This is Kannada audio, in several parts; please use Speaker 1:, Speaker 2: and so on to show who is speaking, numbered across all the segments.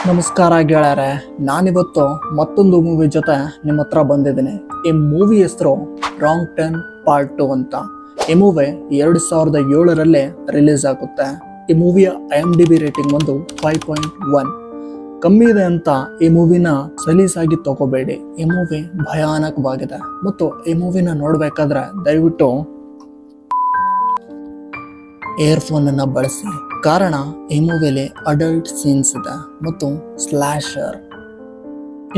Speaker 1: ನಮಸ್ಕಾರ ಗೆಳೆಯರೆ, ನಾನಿವತ್ತು ಮತ್ತೊಂದು ಮೂವಿ ಜೊತೆ ನಿಮ್ಮ ಹತ್ರ ಬಂದಿದ್ದೀನಿ. ಈ ಮೂವಿ ಹೆಸರು ರಾಂಗ್ ಟರ್ನ್ ಪಾರ್ಟ್ 2 ಅಂತ. ಈ ಮೂವಿ 2007ರಲ್ಲಿ ರಿಲೀಸ್ ಆಗುತ್ತೆ. ಈ ಮೂವಿಯ IMDb ರೇಟಿಂಗ್ ಒಂದು 5.1 ಕಮ್ಮಿ ಇದೆ ಅಂತ ಈ ಮೂವಿನ ಸಲೀಸಾಗಿ ತಗೋಬೇಡಿ. ಈ ಮೂವಿ ಭಯಾನಕವಾಗಿದೆ ಮತ್ತು ಈ ಮೂವಿನ ನೋಡಬೇಕಾದ್ರೆ ದಯವಿಟ್ಟು ಇಯರ್ಫೋನನ್ನು ಬಳಸಿ. ಕಾರಣ ಈ ಮೂವಿಲಿ ಅಡಲ್ಟ್ ಸೀನ್ಸ್ ಇದೆ ಮತ್ತು ಸ್ಲ್ಯಾಶರ್.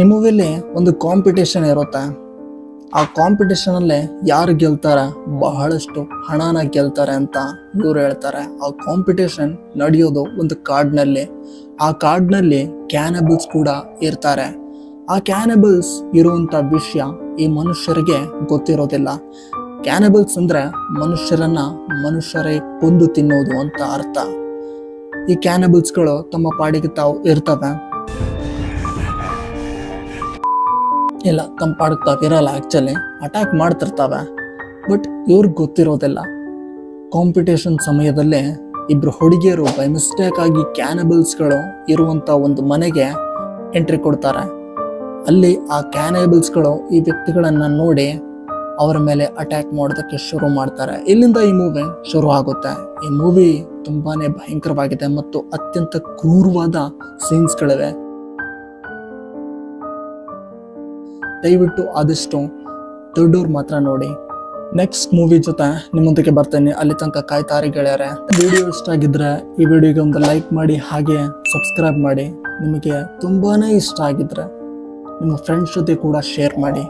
Speaker 1: ಈ ಮೂವಿಲಿ ಒಂದು ಕಾಂಪಿಟೇಷನ್ ಇರುತ್ತೆ. ಆ ಕಾಂಪಿಟೇಷನಲ್ಲಿ ಯಾರು ಗೆಲ್ತಾರೆ, ಬಹಳಷ್ಟು ಹಣನ ಗೆಲ್ತಾರೆ ಅಂತ ಇವ್ರು ಹೇಳ್ತಾರೆ. ಆ ಕಾಂಪಿಟೇಷನ್ ನಡೆಯೋದು ಒಂದು ಕಾಡ್ನಲ್ಲಿ. ಆ ಕಾಡ್ನಲ್ಲಿ ಕ್ಯಾನಬಲ್ಸ್ ಕೂಡ ಇರ್ತಾರೆ. ಆ ಕ್ಯಾನಬಲ್ಸ್ ಇರುವಂಥ ವಿಷಯ ಈ ಮನುಷ್ಯರಿಗೆ ಗೊತ್ತಿರೋದಿಲ್ಲ. ಕ್ಯಾನಬಲ್ಸ್ ಅಂದರೆ ಮನುಷ್ಯರೇ ಕೊಂದು ತಿನ್ನೋದು ಅಂತ ಅರ್ಥ. ಈ ಕ್ಯಾನಬಲ್ಸ್ಗಳು ತಮ್ಮ ಪಾಡಿಗೆ ತಾವು ಇರ್ತವೆ, ಇಲ್ಲ ತಮ್ಮ ಪಾಡಿಗೆ ತಾವು ಇರಲ್ಲ. ಆ್ಯಕ್ಚುಲಿ ಅಟ್ಯಾಕ್ ಮಾಡ್ತಿರ್ತವೆ, ಬಟ್ ಇವ್ರಿಗೆ ಗೊತ್ತಿರೋದಿಲ್ಲ. ಕಾಂಪಿಟೇಷನ್ ಸಮಯದಲ್ಲಿ ಇಬ್ಬರು ಹುಡುಗಿಯರು ಬೈ ಮಿಸ್ಟೇಕ್ ಆಗಿ ಕ್ಯಾನಬಲ್ಸ್ಗಳು ಇರುವಂಥ ಒಂದು ಮನೆಗೆ ಎಂಟ್ರಿ ಕೊಡ್ತಾರೆ. ಅಲ್ಲಿ ಆ ಕ್ಯಾನಬಲ್ಸ್ಗಳು ಈ ವ್ಯಕ್ತಿಗಳನ್ನು ನೋಡಿ ಅವರ ಮೇಲೆ ಅಟ್ಯಾಕ್ ಮಾಡೋದಕ್ಕೆ ಶುರು ಮಾಡ್ತಾರೆ. ಇಲ್ಲಿಂದ ಈ ಮೂವಿ ಶುರು ಆಗುತ್ತೆ. ಈ ಮೂವಿ ತುಂಬಾನೇ ಭಯಂಕರವಾಗಿದೆ ಮತ್ತು ಅತ್ಯಂತ ಕ್ರೂರವಾದ ಸೀನ್ಸ್ಗಳಿವೆ. ದಯವಿಟ್ಟು ಆದಷ್ಟು ದೊಡ್ಡವ್ರು ಮಾತ್ರ ನೋಡಿ. ನೆಕ್ಸ್ಟ್ ಮೂವಿ ಜೊತೆ ನಿಮ್ಮೊಂದಿಗೆ ಬರ್ತೇನೆ. ಅಲ್ಲಿ ತನಕ ಕಾಯ್ತಾರಿ ಗೆಳೆಯರೆ. ವಿಡಿಯೋ ಇಷ್ಟ ಆಗಿದ್ರೆ ಈ ವಿಡಿಯೋಗೆ ಒಂದು ಲೈಕ್ ಮಾಡಿ, ಹಾಗೆ ಸಬ್ಸ್ಕ್ರೈಬ್ ಮಾಡಿ. ನಿಮಗೆ ತುಂಬಾನೇ ಇಷ್ಟ ಆಗಿದ್ರೆ ನಿಮ್ಮ ಫ್ರೆಂಡ್ಸ್ ಜೊತೆ ಕೂಡ ಶೇರ್ ಮಾಡಿ,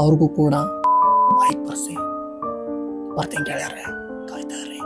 Speaker 1: ಅವ್ರಿಗೂ ಕೂಡ ಬರ್ತೀನಿ ಗೆಳೆಯರೆ, ಕಾಯ್ತಾ ಇರಿ.